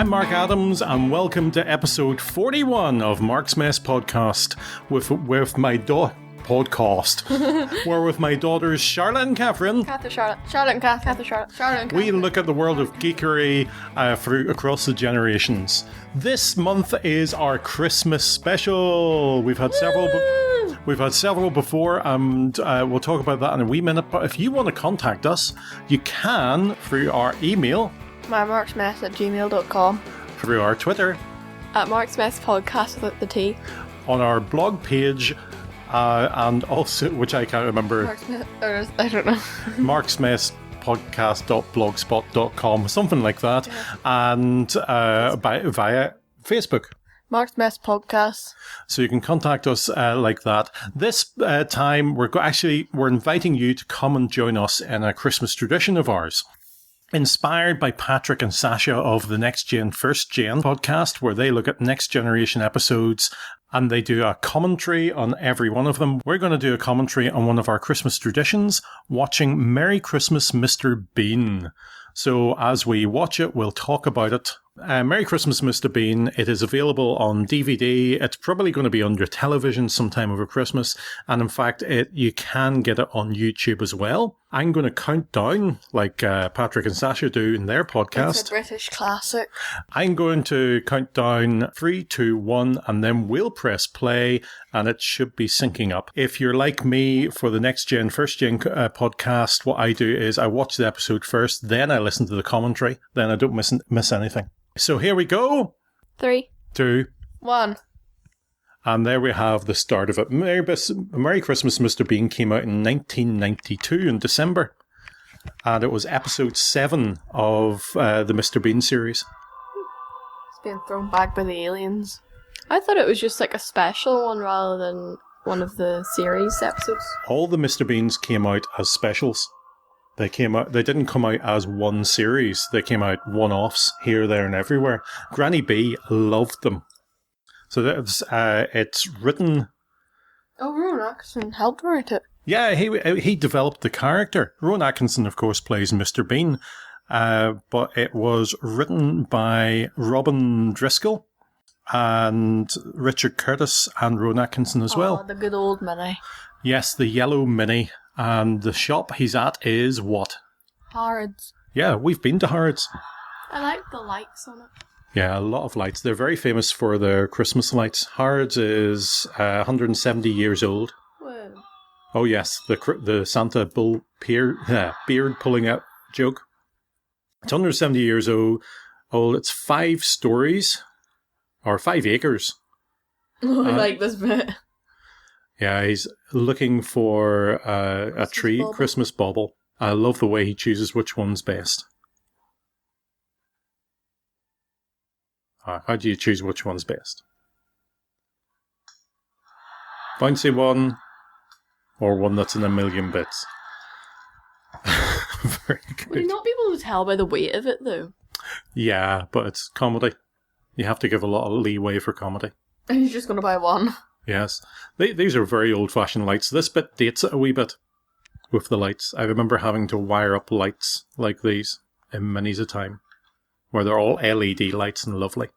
I'm Mark Adams, and welcome to episode 41 of Marksmess Podcast with my podcast. We're with my daughters Charlotte and Catherine. We look at the world of geekery across the generations. This month is our Christmas special. We've had several before, and we'll talk about that in a wee minute. But if you want to contact us, you can through our email, mymarksmess@gmail.com, through our Twitter, at Marksmess Podcast with the T, on our blog page, and also, which I can't remember, I don't know, marksmesspodcast.blogspot.com, something like that, and via Facebook. Marksmess Podcast. So you can contact us like that. This time, we're inviting you to come and join us in a Christmas tradition of ours. Inspired by Patrick and Sasha of the Next Gen, First Gen podcast, where they look at next generation episodes and they do a commentary on every one of them. We're going to do a commentary on one of our Christmas traditions, watching Merry Christmas, Mr. Bean. So as we watch it, we'll talk about it. Merry Christmas, Mr. Bean. It is available on DVD. It's probably going to be on your television sometime over Christmas. And in fact, you can get it on YouTube as well. I'm going to count down, like Patrick and Sasha do in their podcast. It's a British classic. I'm going to count down 3, 2, 1, and then we'll press play, and it should be syncing up. If you're like me for the Next Gen, First Gen podcast, what I do is I watch the episode first, then I listen to the commentary, then I don't miss anything. So here we go. 3, 2, 1. And there we have the start of it. Merry Christmas, Mr. Bean came out in 1992 in December. And it was episode 7 of the Mr. Bean series. It's being thrown back by the aliens. I thought it was just like a special one rather than one of the series episodes. All the Mr. Beans came out as specials. They didn't come out as one series. They came out one-offs here, there, and everywhere. Granny B loved them. So it's written... Oh, Rowan Atkinson helped write it. Yeah, he developed the character. Rowan Atkinson, of course, plays Mr. Bean. But it was written by Robin Driscoll and Richard Curtis and Rowan Atkinson as well. The good old Minnie. Yes, the yellow Minnie. And the shop he's at is what? Harrods. Yeah, we've been to Harrods. I like the lights on it. Yeah, a lot of lights. They're very famous for their Christmas lights. Harrods is 170 years old. Whoa. Oh yes, the Santa bull beard pulling out joke. It's 170 years old. It's 5 stories, or 5 acres. Oh, I like this bit. Yeah, he's looking for a tree, bauble. Christmas bauble. I love the way he chooses which one's best. How do you choose which one's best? Bouncy one, or one that's in a million bits? Very good. Would you not be able to tell by the weight of it, though? Yeah, but it's comedy. You have to give a lot of leeway for comedy. And he's just going to buy one. Yes. These are very old-fashioned lights. This bit dates it a wee bit with the lights. I remember having to wire up lights like these in minis a time, where they're all LED lights and lovely.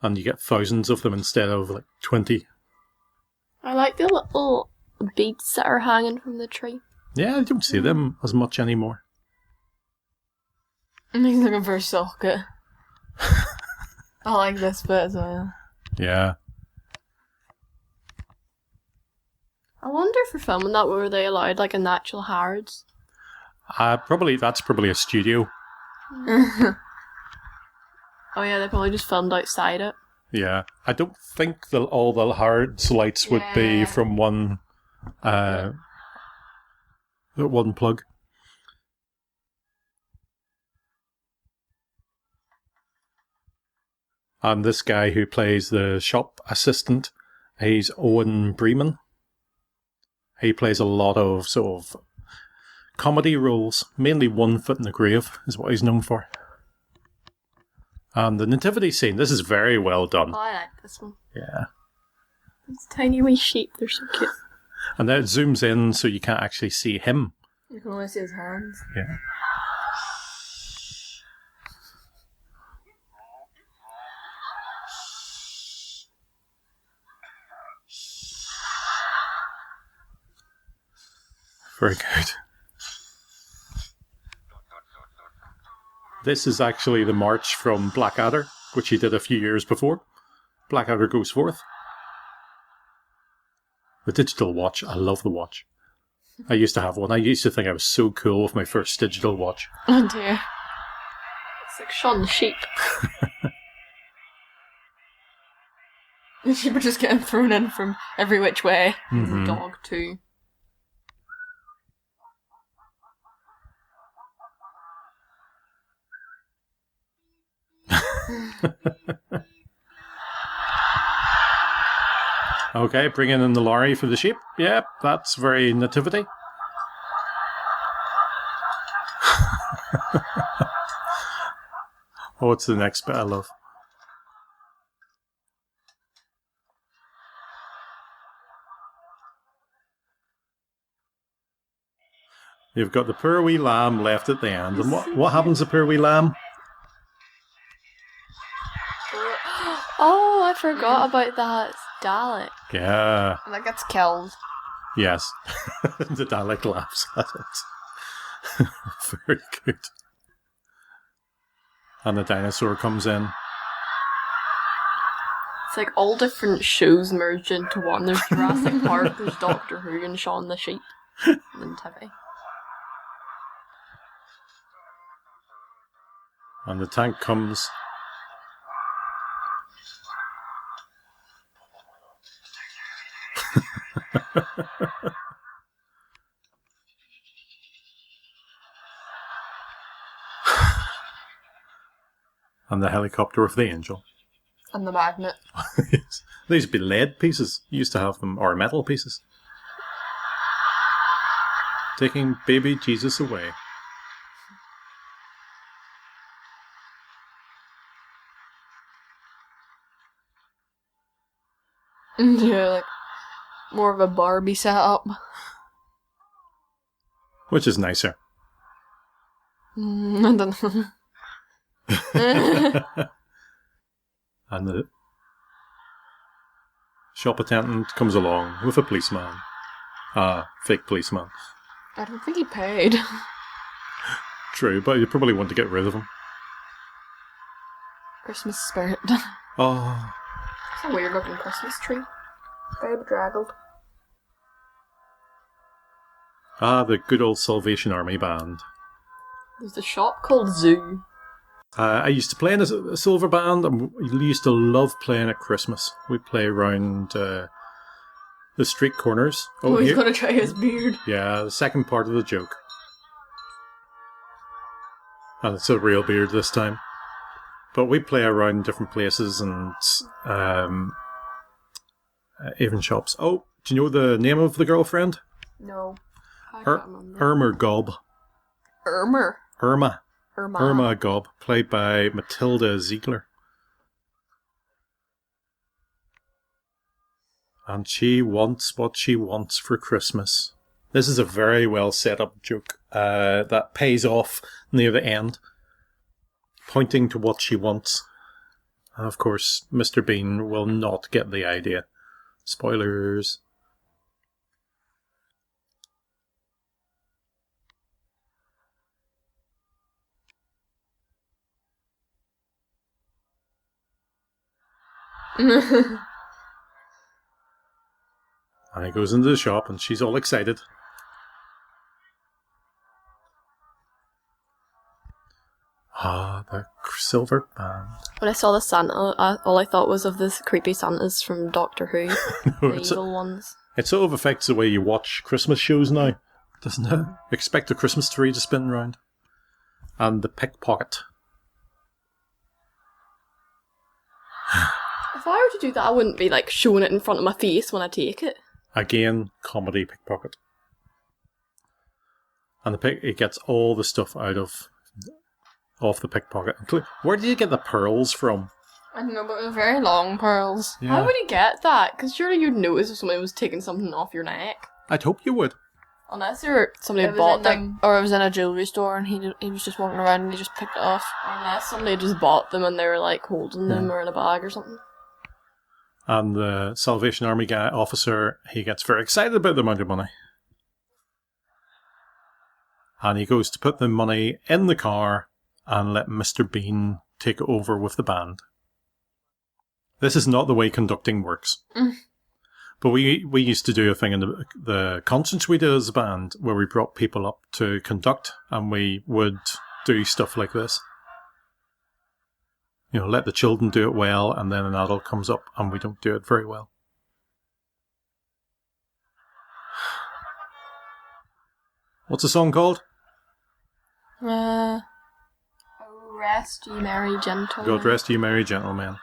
And you get thousands of them instead of like 20. I like the little beads that are hanging from the tree. Yeah, I don't see them as much anymore. And he's looking for a socket. I like this bit as well. Yeah. I wonder for filming that, were they allowed like a natural Harrods? That's probably a studio. Oh yeah, they probably just filmed outside it. Yeah. I don't think all the Harrods lights would be from one plug. And this guy who plays the shop assistant, he's Owen Breman. He plays a lot of sort of comedy roles, mainly One Foot in the Grave is what he's known for. And the nativity scene, this is very well done. Oh, I like this one. Yeah. These tiny wee sheep, they're so cute. And then it zooms in so you can't actually see him. You can only see his hands. Yeah. Very good. This is actually the march from Blackadder, which he did a few years before. Blackadder goes forth. The digital watch. I love the watch. I used to have one. I used to think I was so cool with my first digital watch. Oh dear. It's like Shaun the Sheep. The sheep are just getting thrown in from every which way. Mm-hmm. And the dog too. Okay, bringing in the lorry for the sheep. Yep, that's very nativity. Oh, it's the next bit I love. You've got the poor wee lamb left at the end. And what happens to poor wee lamb? Oh, I forgot about that. It's Dalek. Yeah. And that gets killed. Yes. The Dalek laughs at it. Very good. And the dinosaur comes in. It's like all different shows merged into one. There's Jurassic Park, there's Doctor Who, and Shaun the Sheep. And then TV. And the tank comes. And the helicopter of the angel. And the magnet. Yes. They used to be lead pieces. You used to have them, or metal pieces. Taking baby Jesus away. Yeah, like more of a Barbie setup. Which is nicer. I don't know. And the shop attendant comes along with a policeman. Fake policeman. I don't think he paid. True, but you probably want to get rid of him. Christmas spirit. Oh, It's a weird looking Christmas tree. Very bedraggled. the good old Salvation Army band. There's a shop called Zoo. I used to play in a silver band, and we used to love playing at Christmas. We'd play around the street corners. Oh, he's here- gonna try his beard. Yeah, the second part of the joke. And it's a real beard this time. But we play around different places and even shops. Oh, do you know the name of the girlfriend? No. I Er- can't remember. Irma Gob. Irma Gob, played by Matilda Ziegler. And she wants what she wants for Christmas. This is a very well set up joke that pays off near the end, pointing to what she wants. And of course, Mr. Bean will not get the idea. Spoilers. And he goes into the shop and she's all excited. The silver band. When I saw the Santa, all I thought was of the creepy Santas from Doctor Who. No, The evil ones. it sort of affects the way you watch Christmas shows now, doesn't it? Expect a Christmas tree to spin round. And the pickpocket. If I were to do that, I wouldn't be like showing it in front of my face when I take it. Again, comedy pickpocket. And he gets all the stuff off the pickpocket. Where did you get the pearls from? I don't know, but they're very long pearls. Yeah. How would he get that? Because surely you'd notice if somebody was taking something off your neck. I'd hope you would. Unless somebody It was bought in, them. or it was in a jewellery store and he was just walking around and he just picked it off. Unless somebody just bought them and they were like holding them or in a bag or something. And the Salvation Army officer, he gets very excited about the amount of money. And he goes to put the money in the car and let Mr. Bean take over with the band. This is not the way conducting works. But we used to do a thing in the concerts we did as a band where we brought people up to conduct, and we would do stuff like this. You know, let the children do it well, and then an adult comes up and we don't do it very well. What's the song called? Oh, rest ye merry gentlemen. God rest ye merry gentlemen.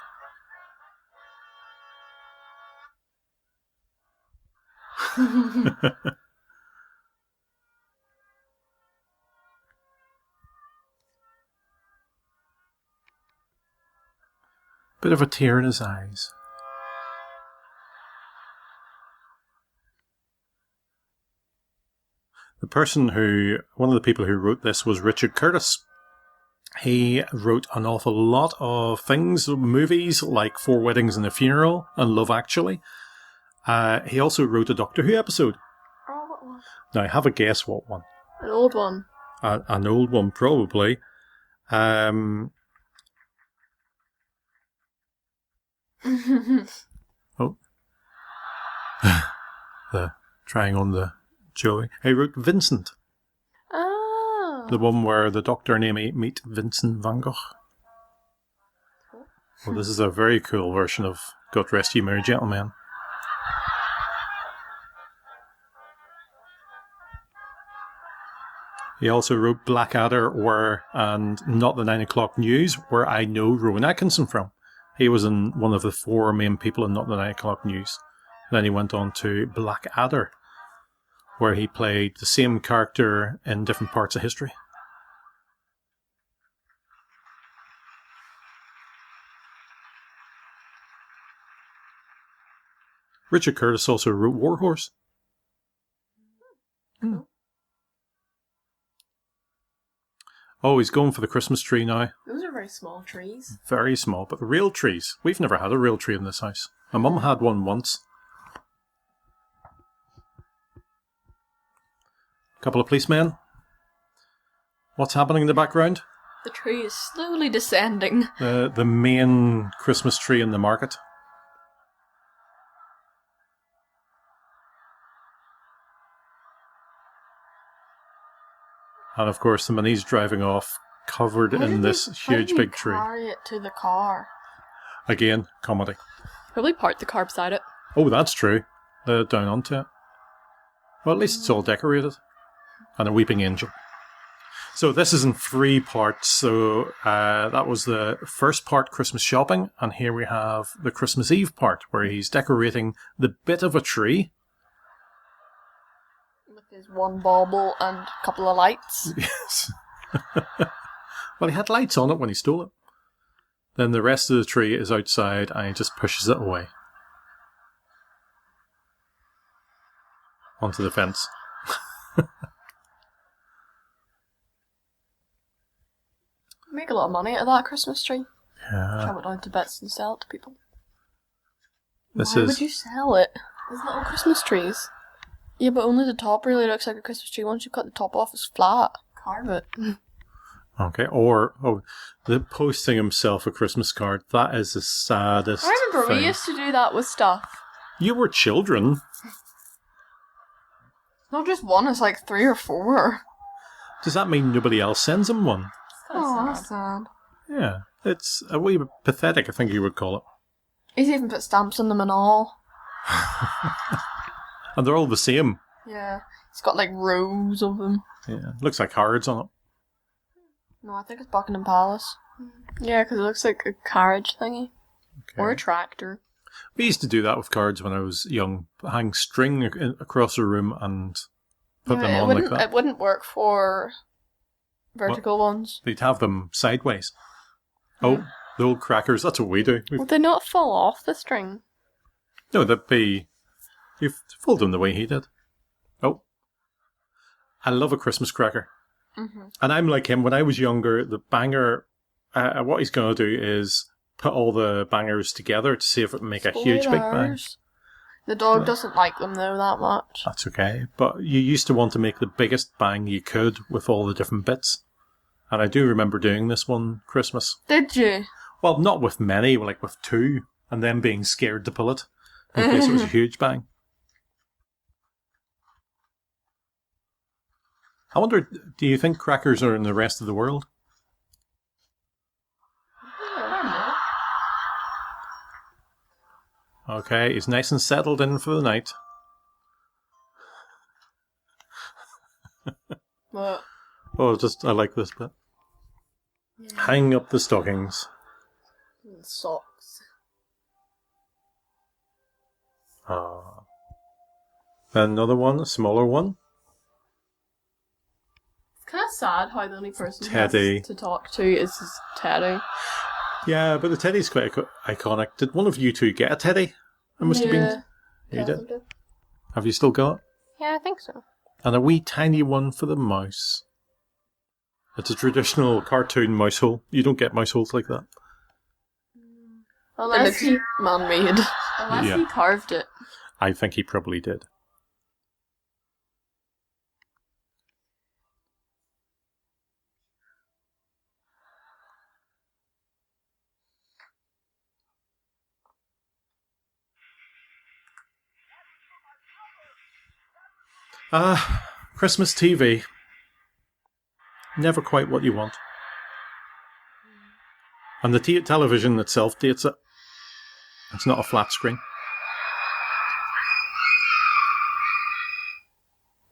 Bit of a tear in his eyes. One of the people who wrote this was Richard Curtis. He wrote an awful lot of things, movies like Four Weddings and a Funeral and Love Actually. He also wrote a Doctor Who episode. Oh, what one? Now, have a guess what one. An old one. An old one, probably. Oh. Trying on the Joey. He wrote Vincent. Oh. The one where the Doctor and Amy meet Vincent van Gogh. Well, this is a very cool version of God Rest Ye Merry Gentlemen. He also wrote Blackadder and Not the 9 O'Clock News, where I know Rowan Atkinson from. He was in one of the 4 main people in Not the 9 O'Clock News. Then he went on to Blackadder, where he played the same character in different parts of history. Richard Curtis also wrote Warhorse. Oh, he's going for the Christmas tree now. Those are very small trees. Very small, but real trees. We've never had a real tree in this house. My mum had one once. Couple of policemen. What's happening in the background? The tree is slowly descending. The main Christmas tree in the market. And of course, the Minnie's driving off, covered in this huge big tree. Carry it to the car. Again, comedy. Probably park the car beside it. Oh, that's true. Down onto it. Well, at least it's all decorated. And a weeping angel. So this is in 3 parts. So that was the first part, Christmas shopping. And here we have the Christmas Eve part, where he's decorating the bit of a tree. With his one bauble and a couple of lights. Yes. Well, he had lights on it when he stole it. Then the rest of the tree is outside and he just pushes it away. Onto the fence. Make a lot of money out of that Christmas tree. Yeah. Chop it down to bits and sell it to people. Why would you sell it? There's little Christmas trees. Yeah, but only the top really looks like a Christmas tree. Once you cut the top off, it's flat. Carve it. Okay, or the posting himself a Christmas card. That is the saddest I remember thing. we used to do that with stuff. You were children. Not just one, it's like 3 or 4. Does that mean nobody else sends him one? Oh, that's sad. Yeah, it's a wee bit pathetic, I think you would call it. He's even put stamps on them and all. And they're all the same. Yeah. It's got like rows of them. Yeah, looks like cards on it. No, I think it's Buckingham Palace. Yeah, because it looks like a carriage thingy. Okay. Or a tractor. We used to do that with cards when I was young. Hang string across the room and put them on like that. It wouldn't work for vertical ones. They'd have them sideways. Oh, the old crackers. That's what we do. Would they not fall off the string? No, that'd be... You fold them the way he did. Oh. I love a Christmas cracker. Mm-hmm. And I'm like him. When I was younger, the banger... what he's going to do is put all the bangers together to see if it would make a huge big bang. The dog doesn't like them, though, that much. That's okay. But you used to want to make the biggest bang you could with all the different bits. And I do remember doing this one Christmas. Did you? Well, not with many, like with 2, and then being scared to pull it in case it was a huge bang. I wonder, do you think crackers are in the rest of the world? Okay, he's nice and settled in for the night. What? Oh, I like this bit. Yeah. Hang up the stockings. And socks. Another one, a smaller one. It's kind of sad how the only person Teddy. he has to talk to is his Teddy. Yeah, but the teddy's quite iconic. Did one of you two get a teddy? It must have been. You did? Have you still got it? Yeah, I think so. And a wee tiny one for the mouse. It's a traditional cartoon mouse hole. You don't get mouse holes like that. Unless he man-made. Unless Yeah. he carved it. I think he probably did. Christmas TV. Never quite what you want. And the television itself dates it. It's not a flat screen.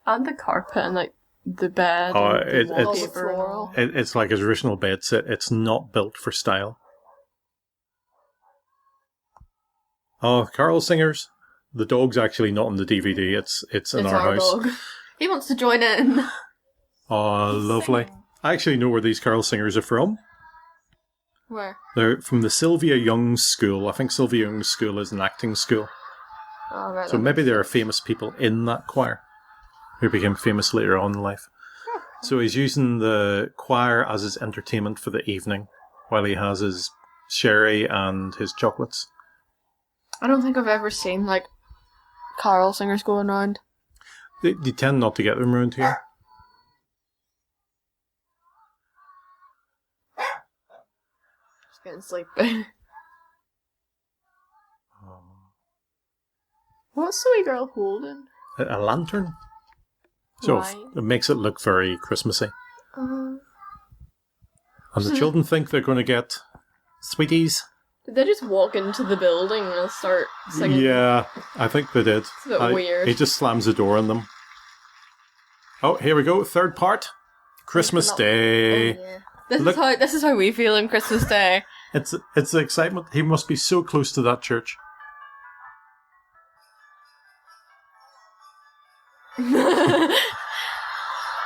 And the carpet and like the bed. Oh, and the it's wallpaper and all. it's like his original bed set. It's not built for style. Oh, carol singers. The dog's actually not on the DVD. It's in our house. Dog. He wants to join in. Oh, lovely. I actually know where these carol singers are from. Where? They're from the Sylvia Young School. I think Sylvia Young School is an acting school. Oh, right. So maybe there are famous people in that choir who became famous later on in life. So he's using the choir as his entertainment for the evening while he has his sherry and his chocolates. I don't think I've ever seen, like, carol singers going around. They tend not to get them around here. Just getting sleepy. What's the wee girl holding? A lantern? So Why? it makes it look very Christmassy. Uh, And the children think they're going to get sweeties. did they just walk into the building and start singing? Yeah, I think they did. It's a bit weird. He just slams the door on them. Oh, here we go. Third part. Christmas Day. Oh, yeah. This is how we feel on Christmas Day. It's the excitement. He must be so close to that church.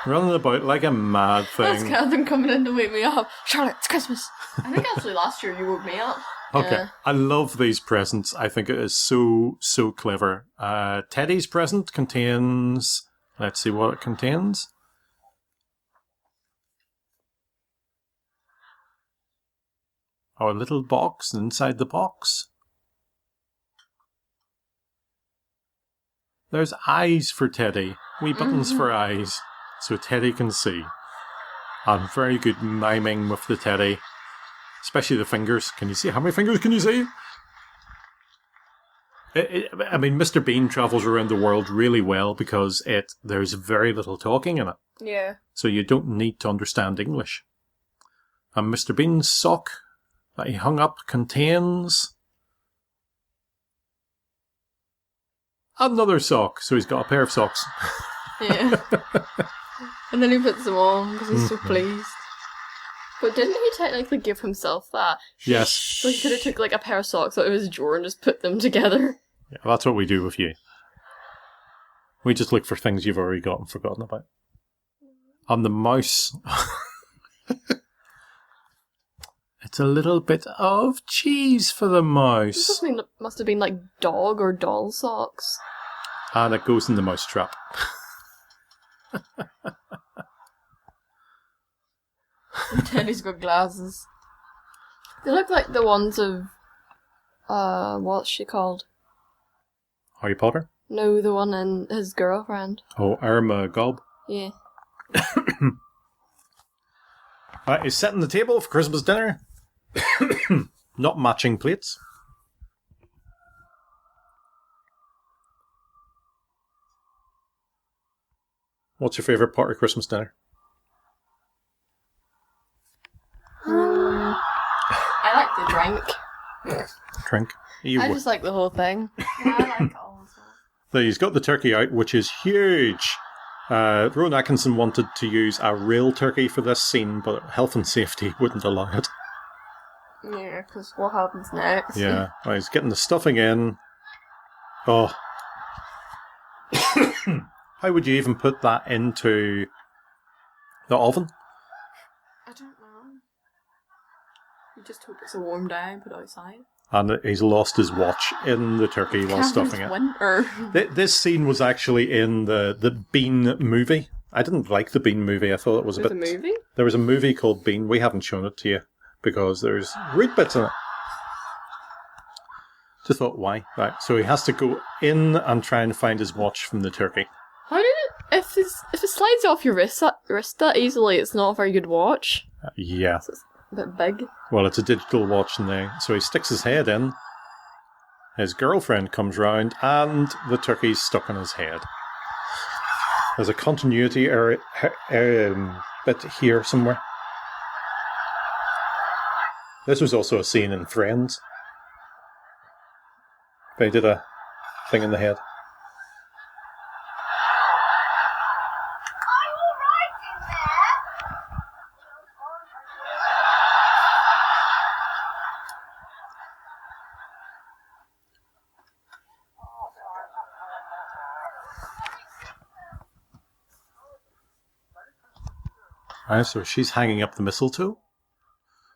Running about like a mad That's thing. Catherine coming in to wake me up. Charlotte, it's Christmas. I think actually last year you woke me up. Okay. Yeah. I love these presents. I think it is so clever. Teddy's present contains... Let's see what it contains. Oh, a little box. Inside the box, there's eyes for Teddy. Wee buttons for eyes, so Teddy can see. And very good miming with the Teddy. Especially the fingers. Can you see? How many fingers can you see? I mean, Mr. Bean travels around the world really well because there's very little talking in it. Yeah. So you don't need to understand English. And Mr. Bean's sock that he hung up contains another sock. So he's got a pair of socks. Yeah. And then he puts them on because he's so pleased. But didn't he technically give himself that? Yes. So he could have took like a pair of socks out of his drawer and just put them together. Yeah, that's what we do with you. We just look for things you've already got and forgotten about. On the mouse... It's a little bit of cheese for the mouse. This must have been like dog or doll socks. And it goes in the mouse trap. Teddy's got glasses. They look like the ones of what's she called? Harry Potter? No, the one in his girlfriend. Oh, Irma Gob. Yeah. He's setting the table for Christmas dinner. Not matching plates. What's your favourite part of Christmas dinner? I like the drink. Drink. I just like the whole thing. Yeah, I like it all as well. So he's got the turkey out, which is huge. Rowan Atkinson wanted to use a real turkey for this scene, but health and safety wouldn't allow it. Yeah, because what happens next? Yeah, well, he's getting the stuffing in. Oh. How would you even put that into the oven? I don't know. You just hope it's a warm day and put it outside. And he's lost his watch in the turkey while stuffing it. Winter. This scene was actually in the Bean movie. I didn't like the Bean movie. I thought it was a bit... There's a movie? There was a movie called Bean. We haven't shown it to you because there's root bits in it. Just thought, why? Right, so he has to go in and try and find his watch from the turkey. How did it... If it slides off your wrist that easily, it's not a very good watch. Yeah. So it's a bit big. Well, it's a digital watch now. So he sticks his head in. His girlfriend comes round and the turkey's stuck in his head. There's a continuity bit here somewhere. This was also a scene in Friends. They did a thing in the head. Right, so she's hanging up the mistletoe.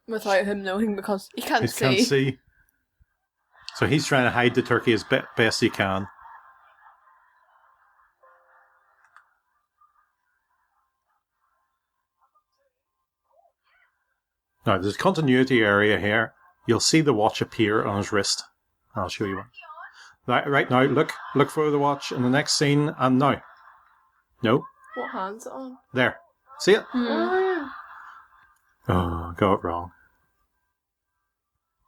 Without him knowing because he can't see. Can't see. So he's trying to hide the turkey as best he can. Now, there's a continuity area here. You'll see the watch appear on his wrist. I'll show you one. Right now, look for the watch in the next scene, and now. No. What hand's it on? There. See it? Mm. Oh, got it wrong.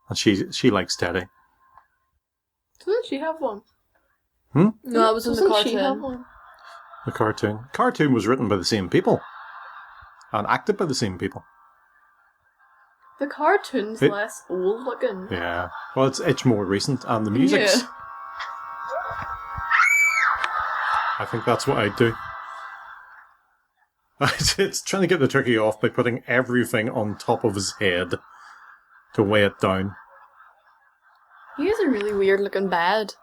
And she likes Teddy. Doesn't she have one? Hmm? No, that was in the Doesn't she cartoon. have one? The cartoon. Cartoon was written by the same people. And acted by the same people. The cartoon's less old looking. Yeah. Well, it's more recent, and the music's... Yeah. I think that's what I'd do. It's trying to get the turkey off by putting everything on top of his head to weigh it down. He has a really weird looking bed.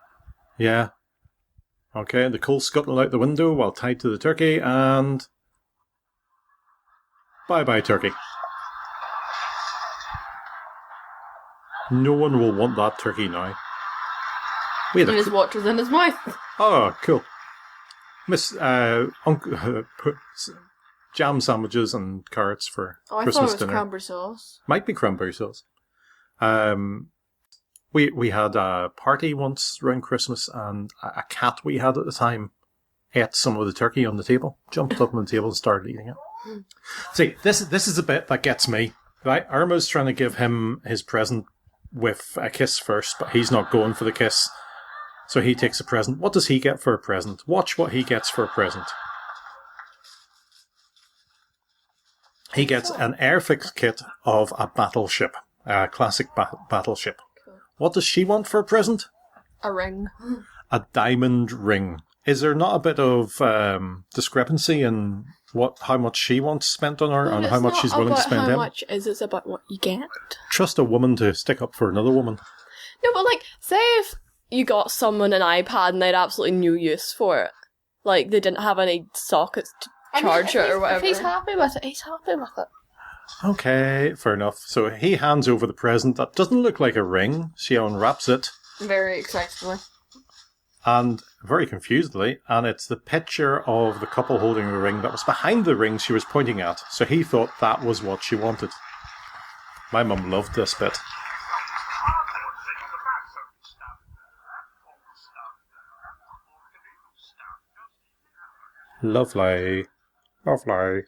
Yeah. Okay, the coal scuttling out the window while tied to the turkey, and... Bye-bye, turkey. No one will want that turkey now. Wait And his watch is in his mouth. Oh, cool. Jam sandwiches and carrots for I Christmas thought it was dinner. cranberry sauce. Might be cranberry sauce. We had a party once around Christmas, and a cat we had at the time ate some of the turkey on the table, jumped up on the table and started eating it. See, this is a bit that gets me. Right, Irma's trying to give him his present with a kiss first, but he's not going for the kiss. So he takes a present. What does he get for a present? Watch what he gets for a present. He gets an airfix kit of a battleship, a classic battleship. What does she want for a present? A ring. A diamond ring. Is there not a bit of discrepancy in how much she wants spent on her and how much she's willing to spend how him? much is it's about what you get. Trust a woman to stick up for another woman. No, but like, say if you got someone an iPad and they had absolutely no use for it. Like, they didn't have any sockets to charge it or whatever. If he's happy with it, he's happy with it. Okay, fair enough. So he hands over the present that doesn't look like a ring. She unwraps it. Very excitedly. And very confusedly, and it's the picture of the couple holding the ring that was behind the ring she was pointing at. So he thought that was what she wanted. My mum loved this bit. Lovely. Lovely.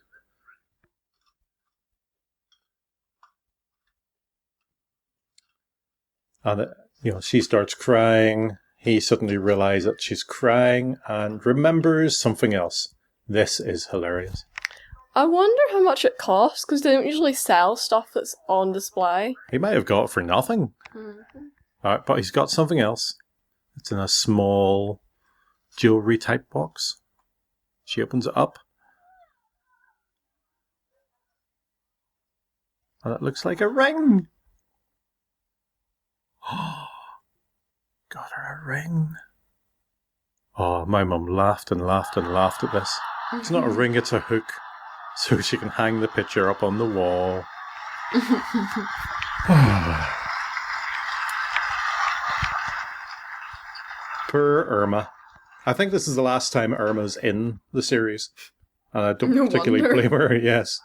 And, she starts crying. He suddenly realizes that she's crying and remembers something else. This is hilarious. I wonder how much it costs, because they don't usually sell stuff that's on display. He might have got it for nothing. Mm-hmm. Alright, but he's got something else. It's in a small jewellery type box. She opens it up. And it looks like a ring. Got her a ring. Oh, my mum laughed and laughed and laughed at this. It's not a ring, it's a hook. So she can hang the picture up on the wall. Poor Irma. I think this is the last time Irma's in the series. And I don't particularly blame her, yes.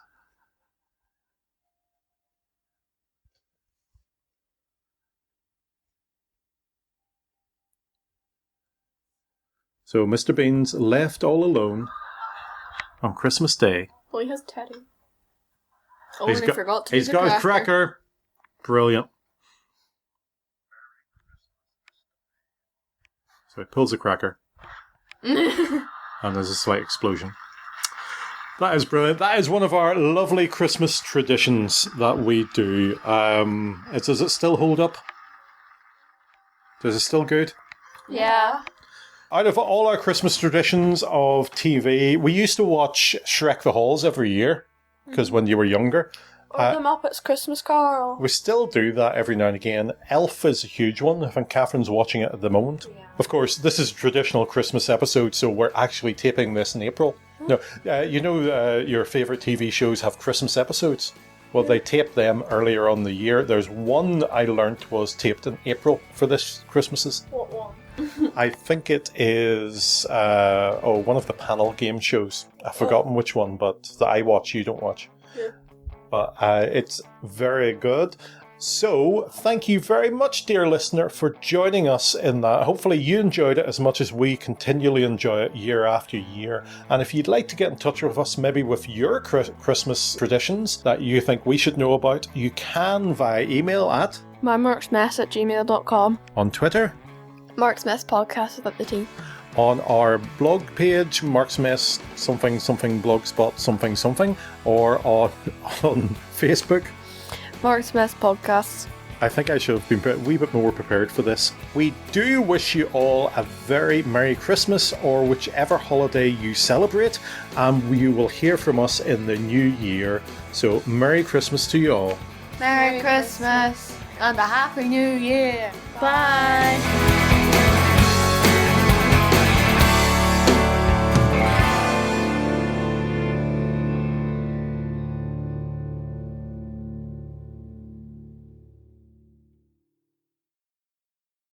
So Mr. Bean's left all alone on Christmas Day. Well, he has Teddy. Oh, and he forgot to He's got a cracker. Brilliant. So he pulls a cracker. And there's a slight explosion. That is brilliant. That is one of our lovely Christmas traditions that we do. Does it still hold up? Does it still good? Yeah. Out of all our Christmas traditions of TV, we used to watch Shrek the Halls every year, because when you were younger. Or the Muppets Christmas Carol. We still do that every now and again. Elf is a huge one. I think Catherine's watching it at the moment. Yeah. Of course, this is a traditional Christmas episode, so we're actually taping this in April. No, your favourite TV shows have Christmas episodes. Well, they tape them earlier on the year. There's one I learnt was taped in April for this Christmases. What one? I think it is one of the panel game shows. I've forgotten which one, but that I watch, you don't watch. Yeah. But it's very good. So, thank you very much, dear listener, for joining us in that. Hopefully you enjoyed it as much as we continually enjoy it year after year. And if you'd like to get in touch with us, maybe with your Christmas traditions that you think we should know about, you can via email at mymarksmess@gmail.com. on Twitter, Marksmess Podcast without the T. on our blog page, Marksmess something blogspot something, or on Facebook. Marksmess Podcasts. I think I should have been a wee bit more prepared for this. We do wish you all a very Merry Christmas, or whichever holiday you celebrate, and you will hear from us in the new year. So Merry Christmas to you all. Merry Christmas and a Happy New Year. Bye.